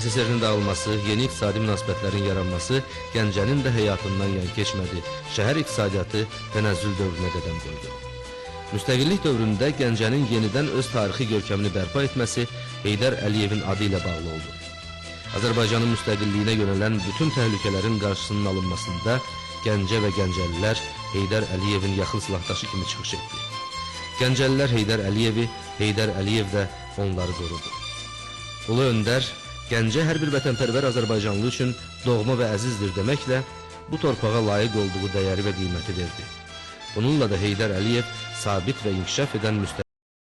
SSR-nin dağılması, yeni iqtisadi münasibətlərin yaranması Gəncənin də həyatından yan keçmədi. Şəhər iqtisadiyyatı tənəzzül dövrünə qədəm qoydu. Müstəqillik dövründə Gəncənin yenidən öz tarixi görkəmini bərpa etməsi Heydər Əliyevin adı ilə bağlı oldu. Azərbaycanın müstəqilliyinə yönələn bütün təhlükələrin qarşısının alınmasında Gəncə və Gəncəlilər Heydər Əliyevin yaxın silahdaşı kimi çıxış etdi. Gəncəlilər Heydər Əliyevi, Heydər Əliyev də onları qorudu. Ulu Öndər, Gəncə hər bir vətənpərvər Azərbaycanlı üçün doğma və əzizdir deməklə bu torpağa layiq olduğu dəyəri və qiyməti verdi. Bununla da Heydər Əliyev sabit və inkişaf edən müstəqillik